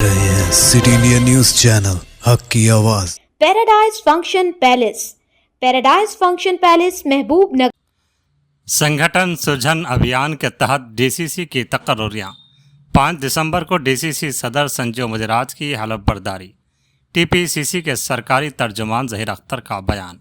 City India news channel हक की आवाज। पैराडाइज फंक्शन पैलेस महबूब नगर। संगठन सृजन अभियान के तहत डीसीसी की तकर्रियाँ। 5 दिसंबर को डीसीसी सदर संजीव मुदिराज की हलफबर्दारी। टीपीसीसी के सरकारी तर्जुमान ज़हीर अख्तर का बयान।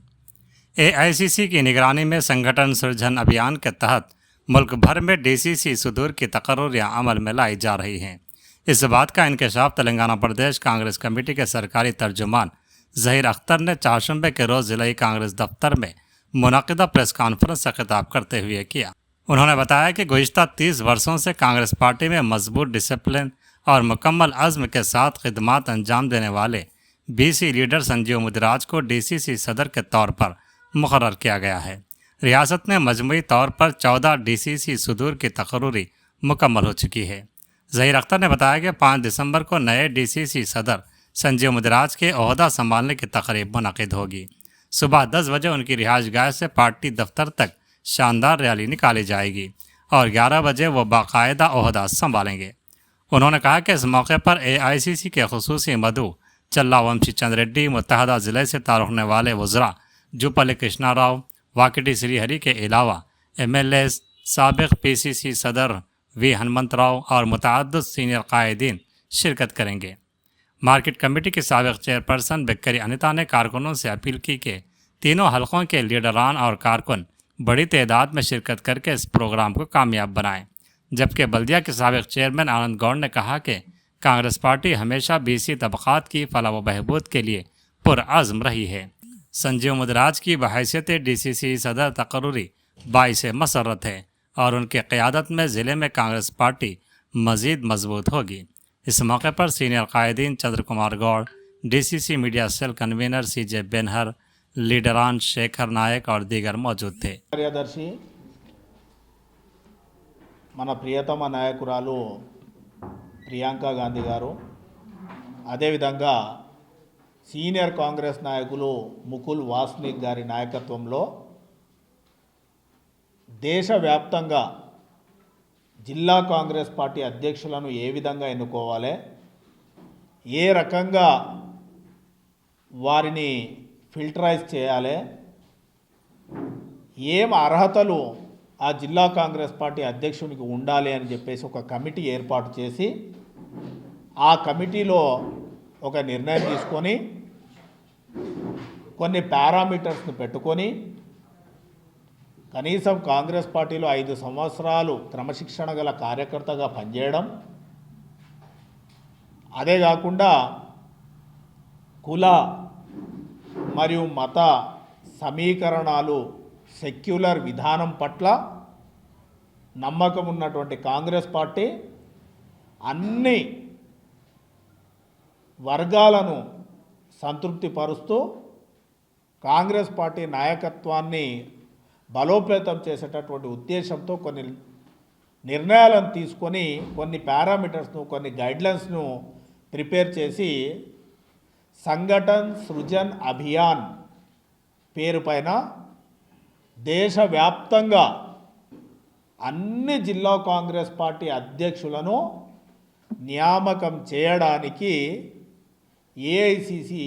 एआईसीसी की निगरानी में संगठन सृजन अभियान के तहत मुल्क भर में डीसीसी सुदूर की तकर्रियाँ अमल में लाई जा रही हैं। इस बात का इंकशाफ तेलंगाना प्रदेश कांग्रेस कमेटी के सरकारी तर्जुमान ज़हीर अख्तर ने चारशंबे के रोज़ ज़िला कांग्रेस दफ्तर में मुनाकिदा प्रेस कॉन्फ्रेंस से खिताब करते हुए किया। उन्होंने बताया कि गुज़िश्ता 30 वर्षों से कांग्रेस पार्टी में मजबूत डिसिप्लिन और मुकम्मल अज़्म के साथ खिदमात अंजाम देने वाले बीसी लीडर संजीव मुदिराज को डीसीसी सदर के तौर पर मुकर्रर किया गया है। रियासत में मजमूई तौर पर 14 डीसीसी सुदूर की तकर्री मुकम्मल हो चुकी है। ज़हीर अख्तर ने बताया कि 5 दिसंबर को नए डीसीसी सदर संजीव मुदिराज के ओहदा संभालने की तकरीब मुनक़िद होगी। सुबह 10 बजे उनकी रिहाइशगाह से पार्टी दफ्तर तक शानदार रैली निकाली जाएगी और 11 बजे वो बाकायदा ओहदा संभालेंगे। उन्होंने कहा कि इस मौके पर एआईसीसी के खुसूसी मदऊ चल्ला वंशी चंद रेड्डी, मुत्तहदा ज़िले से तारुखने वाले वज़रा जुपल्ली कृष्णा राव, वाकिटी श्रीहरी के अलावा MLA, साबिक़ PCC सदर वी हनुमंत राव और मुतअद्दिद सीनियर कायदीन शिरकत करेंगे। मार्केट कमेटी की साबिक़ चेयरपर्सन बेकरी अनिता ने कारकुनों से अपील की कि तीनों हलकों के लीडरान और कारकुन बड़ी तादाद में शिरकत करके इस प्रोग्राम को कामयाब बनाएं। जबकि बल्दिया के साबिक़ चेयरमैन आनंद गौड़ ने कहा कि कांग्रेस पार्टी हमेशा BC तबक़ात की फलाह व बहबूद के लिए पुरअज़्म रही है। संजीव मुदिराज की बहैसियत DCC सदर तकर्री बाइस मसरत है और उनकी क़यादत में ज़िले में कांग्रेस पार्टी मज़ीद मजबूत होगी। इस मौके पर सीनियर कायदीन Chandra Kumar Goud, DCC media cell convener CJ Benhur, लीडरान शेखर नायक और दीगर मौजूद थे। కార్యదర్శి మన ప్రియతమ నాయకురాలు ప్రియాంక గాంధీ గారు, అదేవిధంగా సీనియర్ కాంగ్రెస్ నాయకులు ముకుల్ వాస్నిక్ గారి నాయకత్వంలో దేశవ్యాప్తంగా జిల్లా కాంగ్రెస్ పార్టీ అధ్యక్షులను ఏ విధంగా ఎన్నుకోవాలి, ఏ రకంగా వారిని ఫిల్టరైజ్ చేయాలి, ఏం అర్హతలు ఆ జిల్లా కాంగ్రెస్ పార్టీ అధ్యక్షునికి ఉండాలి అని చెప్పేసి ఒక కమిటీ ఏర్పాటు చేసి ఆ కమిటీలో ఒక నిర్ణయం తీసుకొని కొన్ని పారామీటర్స్ను పెట్టుకొని కనీసం కాంగ్రెస్ పార్టీలో 5 సంవత్సరాలు క్రమశిక్షణ గల కార్యకర్తగా పనిచేయడం, అదే కాకుండా కుల మరియు మత సమీకరణాలు సెక్యులర్ విధానం పట్ల నమ్మకం ఉన్నటువంటి కాంగ్రెస్ పార్టీ అన్ని వర్గాలను సంతృప్తిపరుస్తూ కాంగ్రెస్ పార్టీ నాయకత్వాన్ని బలోపేతం చేసేటటువంటి ఉద్దేశంతో కొన్ని నిర్ణయాలను తీసుకొని కొన్ని పారామీటర్స్ను, కొన్ని గైడ్లైన్స్ను ప్రిపేర్ చేసి సంగఠన్ సృజన్ అభియాన్ పేరు పైన దేశవ్యాప్తంగా అన్ని జిల్లా కాంగ్రెస్ పార్టీ అధ్యక్షులను నియామకం చేయడానికి ఏఐసిసి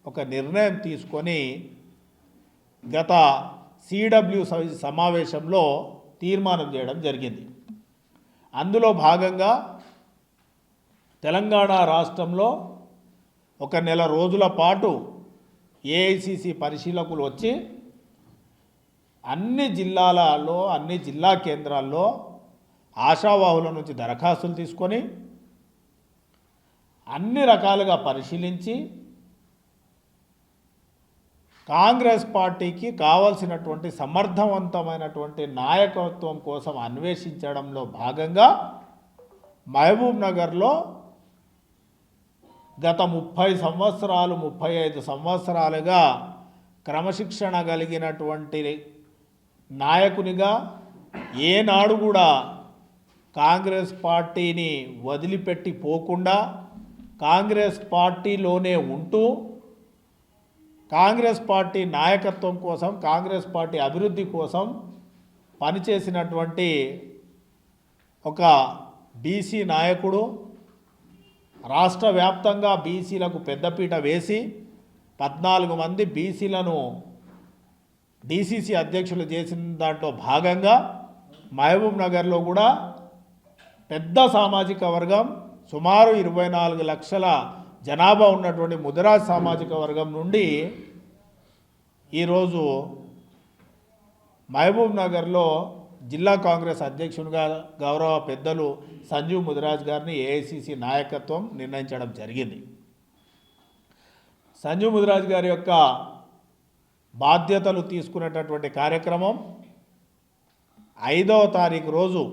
ఒక నిర్ణయం తీసుకొని గత CW సమావేశంలో తీర్మానం చేయడం జరిగింది. అందులో భాగంగా తెలంగాణ రాష్ట్రంలో ఒక నెల రోజుల పాటు ఏఐసిసి పరిశీలకులు వచ్చి అన్ని జిల్లాలలో, అన్ని జిల్లా కేంద్రాల్లో ఆశావాహుల నుంచి దరఖాస్తులు తీసుకొని అన్ని రకాలుగా పరిశీలించి కాంగ్రెస్ పార్టీకి కావాల్సినటువంటి సమర్థవంతమైనటువంటి నాయకత్వం కోసం అన్వేషించడంలో భాగంగా మహబూబ్ నగర్లో గత 30 సంవత్సరాలు 35 సంవత్సరాలుగా క్రమశిక్షణ కలిగినటువంటి నాయకునిగా ఏనాడు కూడా కాంగ్రెస్ పార్టీని వదిలిపెట్టి పోకుండా కాంగ్రెస్ పార్టీలోనే ఉంటూ కాంగ్రెస్ పార్టీ నాయకత్వం కోసం, కాంగ్రెస్ పార్టీ అభివృద్ధి కోసం పనిచేసినటువంటి ఒక బీసీ నాయకుడు, రాష్ట్ర వ్యాప్తంగా బీసీలకు పెద్దపీట వేసి 14 మంది బీసీలను డీసీసీ అధ్యక్షులు చేసిన దాంట్లో భాగంగా మహబూబ్ నగర్లో కూడా పెద్ద సామాజిక వర్గం సుమారు 24 లక్షల జనాభా ఉన్నటువంటి ముదిరాజ్ సామాజిక వర్గం నుండి ఈరోజు మహబూబ్ నగర్లో జిల్లా కాంగ్రెస్ అధ్యక్షునిగా గౌరవ పెద్దలు సంజీవ్ ముదిరాజ్ గారిని ఏఐసిసి నాయకత్వం నిర్ణయించడం జరిగింది. సంజీవ్ ముదిరాజ్ గారి యొక్క బాధ్యతలు తీసుకునేటటువంటి కార్యక్రమం 5వ తారీఖు రోజు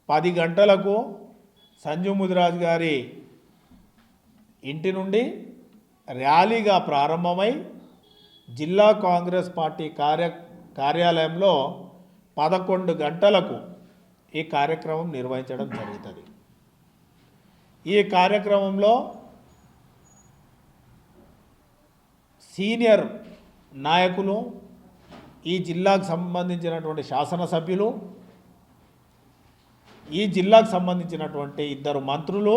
10 గంటలకు సంజీవ్ ముదిరాజ్ గారి ఇంటి నుండి ర్యాలీగా ప్రారంభమై జిల్లా కాంగ్రెస్ పార్టీ కార్యాలయంలో 11 గంటలకు ఈ కార్యక్రమం నిర్వహించడం జరుగుతుంది. ఈ కార్యక్రమంలో సీనియర్ నాయకులు, ఈ జిల్లాకు సంబంధించినటువంటి శాసనసభ్యులు, ఈ జిల్లాకు సంబంధించినటువంటి 2 మంత్రులు,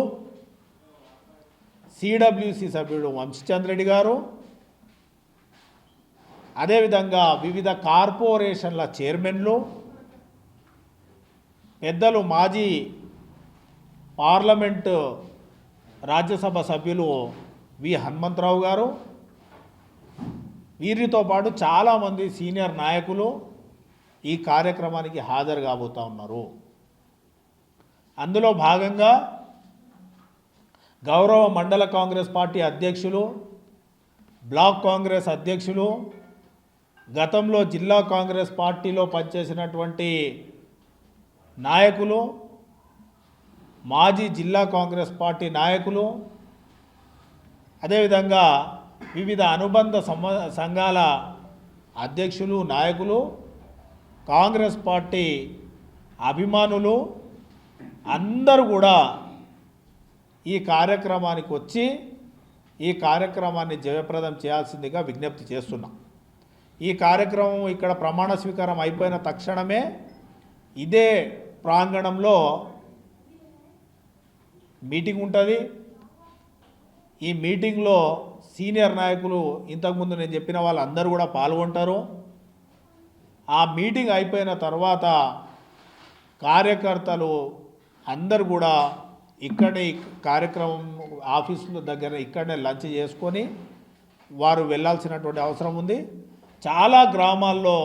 సిడబ్ల్యూసి సభ్యుడు వంశీచంద్రెడ్డి గారు, అదేవిధంగా వివిధ కార్పొరేషన్ల చైర్మన్లు, పెద్దలు మాజీ పార్లమెంటు రాజ్యసభ సభ్యులు వి హనుమంతరావు గారు, వీరితో పాటు చాలామంది సీనియర్ నాయకులు ఈ కార్యక్రమానికి హాజరు కాబోతూ ఉన్నారు. అందులో భాగంగా గౌరవ మండల కాంగ్రెస్ పార్టీ అధ్యక్షులు, బ్లాక్ కాంగ్రెస్ అధ్యక్షులు, గతంలో జిల్లా కాంగ్రెస్ పార్టీలో పనిచేసినటువంటి నాయకులు, మాజీ జిల్లా కాంగ్రెస్ పార్టీ నాయకులు, అదేవిధంగా వివిధ అనుబంధ సంఘాల అధ్యక్షులు, నాయకులు, కాంగ్రెస్ పార్టీ అభిమానులు అందరూ కూడా ఈ కార్యక్రమానికి వచ్చి ఈ కార్యక్రమాన్ని జయప్రదం చేయాల్సిందిగా విజ్ఞప్తి చేస్తున్నాం. ఈ కార్యక్రమం ఇక్కడ ప్రమాణ స్వీకారం అయిపోయిన తక్షణమే ఇదే ప్రాంగణంలో మీటింగ్ ఉంటుంది. ఈ మీటింగ్లో సీనియర్ నాయకులు, ఇంతకుముందు నేను చెప్పిన వాళ్ళందరూ కూడా పాల్గొంటారు. ఆ మీటింగ్ అయిపోయిన తర్వాత కార్యకర్తలు అందరూ కూడా ఇక్కడే కార్యక్రమం ఆఫీసుల దగ్గర ఇక్కడనే లంచ్ చేసుకొని వారు వెళ్ళాల్సినటువంటి అవసరం ఉంది. చాలా గ్రామాల్లో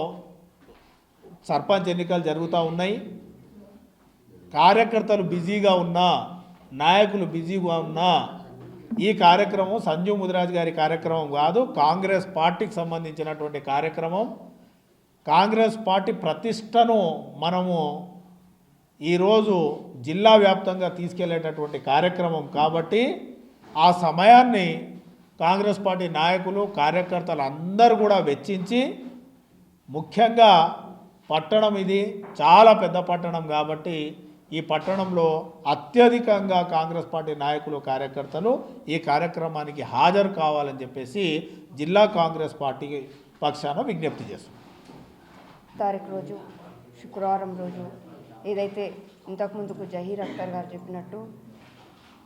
సర్పంచ్ ఎన్నికలు జరుగుతూ ఉన్నాయి. కార్యకర్తలు బిజీగా ఉన్నా, నాయకులు బిజీగా ఉన్నా ఈ కార్యక్రమం సంజీవ్ ముదిరాజ్ గారి కార్యక్రమం కాదు, కాంగ్రెస్ పార్టీకి సంబంధించినటువంటి కార్యక్రమం. కాంగ్రెస్ పార్టీ ప్రతిష్టను మనము ఈరోజు జిల్లా వ్యాప్తంగా తీసుకెళ్లేటటువంటి కార్యక్రమం కాబట్టి ఆ సమయాన్ని కాంగ్రెస్ పార్టీ నాయకులు, కార్యకర్తలు అందరూ కూడా వెచ్చించి, ముఖ్యంగా పట్టణం ఇది చాలా పెద్ద పట్టణం కాబట్టి ఈ పట్టణంలో అత్యధికంగా కాంగ్రెస్ పార్టీ నాయకులు, కార్యకర్తలు ఈ కార్యక్రమానికి హాజరు కావాలని చెప్పేసి జిల్లా కాంగ్రెస్ పార్టీ పక్షాన విజ్ఞప్తి చేస్తున్నాం. తారీఖు రోజు శుక్రవారం రోజు ఏదైతే ఇంతకుముందుకు జహీర్ అఖ్తర్ గారు చెప్పినట్టు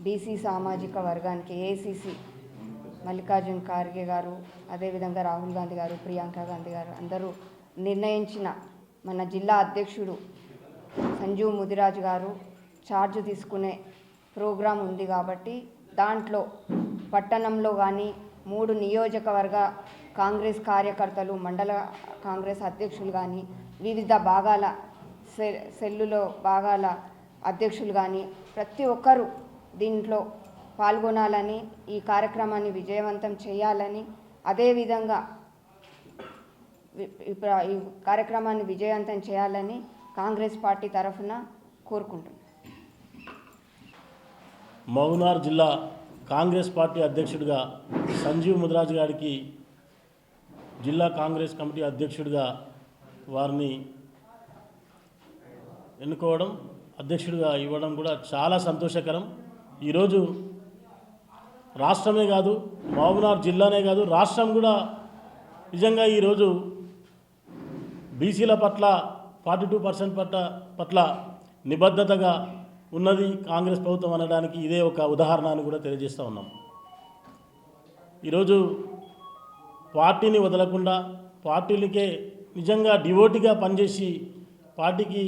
బీసీ సామాజిక వర్గానికి ఏఐసిసి మల్లికార్జున్ ఖార్గే గారు, అదేవిధంగా రాహుల్ గాంధీ గారు, ప్రియాంక గాంధీ గారు అందరూ నిర్ణయించిన మన జిల్లా అధ్యక్షుడు సంజీవ్ ముదిరాజ్ గారు ఛార్జ్ తీసుకునే ప్రోగ్రాం ఉంది కాబట్టి దాంట్లో పట్టణంలో కానీ 3 నియోజకవర్గ కాంగ్రెస్ కార్యకర్తలు, మండల కాంగ్రెస్ అధ్యక్షులు కానీ, వివిధ భాగాల సెల్లులో భాగాల అధ్యక్షులు కానీ ప్రతి ఒక్కరూ దీంట్లో పాల్గొనాలని, ఈ కార్యక్రమాన్ని విజయవంతం చేయాలని, అదేవిధంగా ఈ కార్యక్రమాన్ని విజయవంతం చేయాలని కాంగ్రెస్ పార్టీ తరఫున కోరుకుంటున్నాను. మహబూబ్నగర్ జిల్లా కాంగ్రెస్ పార్టీ అధ్యక్షుడిగా సంజీవ్ ముదిరాజ్ గారికి జిల్లా కాంగ్రెస్ కమిటీ అధ్యక్షుడిగా వారిని ఎన్నుకోవడం, అధ్యక్షుడిగా ఇవ్వడం కూడా చాలా సంతోషకరం. ఈరోజు రాష్ట్రమే కాదు, మహబూబ్నగర్ జిల్లానే కాదు, రాష్ట్రం కూడా నిజంగా ఈరోజు బీసీల పట్ల 42% పట్ల నిబద్ధతగా ఉన్నది కాంగ్రెస్ ప్రభుత్వం అనడానికి ఇదే ఒక ఉదాహరణ అని కూడా తెలియజేస్తూ ఉన్నాం. ఈరోజు పార్టీని వదలకుండా పార్టీలకే నిజంగా డివోటీగా పనిచేసి పార్టీకి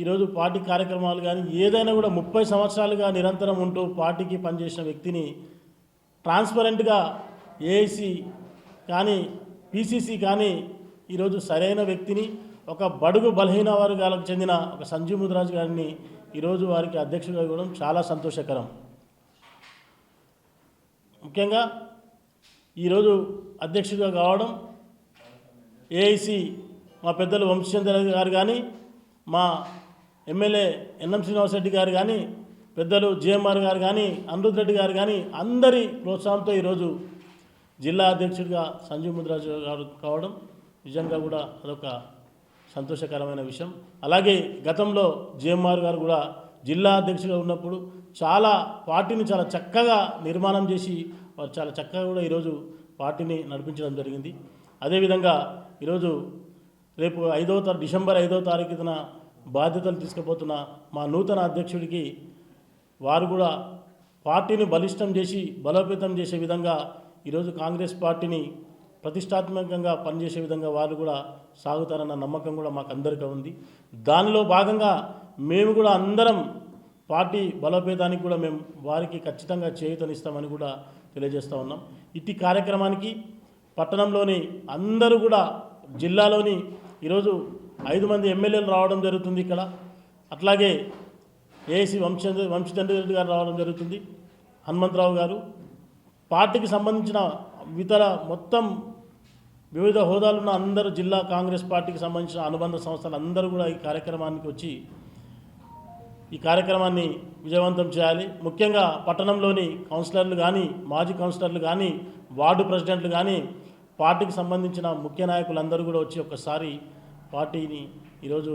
ఈరోజు పార్టీ కార్యక్రమాలు కానీ ఏదైనా కూడా 30 సంవత్సరాలుగా నిరంతరం ఉంటూ పార్టీకి పనిచేసిన వ్యక్తిని ట్రాన్స్పరెంట్గా ఏఐసి కానీ పిసిసి కానీ ఈరోజు సరైన వ్యక్తిని ఒక బడుగు బలహీన వర్గాలకు చెందిన ఒక సంజీవ్ ముదిరాజ్ గారిని ఈరోజు వారికి అధ్యక్షుడిగా ఇవ్వడం చాలా సంతోషకరం. ముఖ్యంగా ఈరోజు అధ్యక్షుడిగా కావడం ఏఐసి మా పెద్దలు వంశీచంద్ర గారు కానీ మా ఎమ్మెల్యే ఎన్ఎం శ్రీనివాసరెడ్డి గారు కానీ పెద్దలు జిఎంఆర్ గారు కానీ అనిరుద్ రెడ్డి గారు కానీ అందరి ప్రోత్సాహంతో ఈరోజు జిల్లా అధ్యక్షుడిగా సంజీవ్ ముదిరాజ్ గారు కావడం నిజంగా కూడా అదొక సంతోషకరమైన విషయం. అలాగే గతంలో జిఎంఆర్ గారు కూడా జిల్లా అధ్యక్షుడిగా ఉన్నప్పుడు చాలా పార్టీని చాలా చక్కగా నిర్మాణం చేసి వారు చాలా చక్కగా కూడా ఈరోజు పార్టీని నడిపించడం జరిగింది. అదేవిధంగా ఈరోజు రేపు డిసెంబర్ 5వ తారీఖున బాధ్యతలు తీసుకుపోతున్న మా నూతన అధ్యక్షుడికి వారు కూడా పార్టీని బలిష్టం చేసి బలోపేతం చేసే విధంగా ఈరోజు కాంగ్రెస్ పార్టీని ప్రతిష్టాత్మకంగా పనిచేసే విధంగా వారు కూడా సాగుతారన్న నమ్మకం కూడా మాకు అందరికీ ఉంది. దానిలో భాగంగా మేము కూడా అందరం పార్టీ బలోపేతానికి కూడా మేము వారికి ఖచ్చితంగా చేయూతనిస్తామని కూడా తెలియజేస్తూ ఉన్నాం. ఇట్టి కార్యక్రమానికి పట్టణంలోని అందరూ కూడా జిల్లాలోని ఈరోజు 5 మంది ఎమ్మెల్యేలు రావడం జరుగుతుంది ఇక్కడ. అట్లాగే ఏఐసి వంశీచంద్ర రెడ్డి గారు రావడం జరుగుతుంది, హనుమంతరావు గారు, పార్టీకి సంబంధించిన ఇతర మొత్తం వివిధ హోదాలున్న అందరూ జిల్లా కాంగ్రెస్ పార్టీకి సంబంధించిన అనుబంధ సంస్థలు అందరూ కూడా ఈ కార్యక్రమానికి వచ్చి ఈ కార్యక్రమాన్ని విజయవంతం చేయాలి. ముఖ్యంగా పట్టణంలోని కౌన్సిలర్లు కానీ మాజీ కౌన్సిలర్లు కానీ వార్డు ప్రెసిడెంట్లు కానీ పార్టీకి సంబంధించిన ముఖ్య నాయకులందరూ కూడా వచ్చి ఒక్కసారి పార్టీని ఈరోజు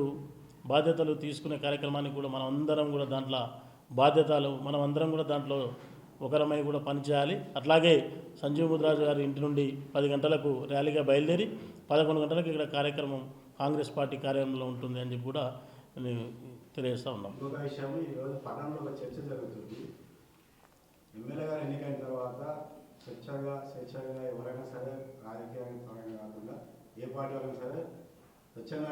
బాధ్యతలు తీసుకునే కార్యక్రమానికి కూడా మనం అందరం కూడా దాంట్లో మనం అందరం కూడా దాంట్లో ఒకరమై కూడా పనిచేయాలి. అట్లాగే సంజీవ్ ముదిరాజు గారి ఇంటి నుండి 10 గంటలకు ర్యాలీగా బయలుదేరి 11 గంటలకు ఇక్కడ కార్యక్రమం కాంగ్రెస్ పార్టీ కార్యాలయంలో ఉంటుంది అని చెప్పి కూడా తెలియజేస్తూ ఉన్నాం. ఇంకొక విషయం, ఈరోజు పట్టణంలో ఒక చర్చ జరుగుతుంది. ఎమ్మెల్యే గారు ఎన్నికైన తర్వాత స్వేచ్ఛగా ఎవరైనా సరే రాజకీయ పరంగా కాకుండా ఏ పార్టీ అయినా సరే స్వచ్ఛంగా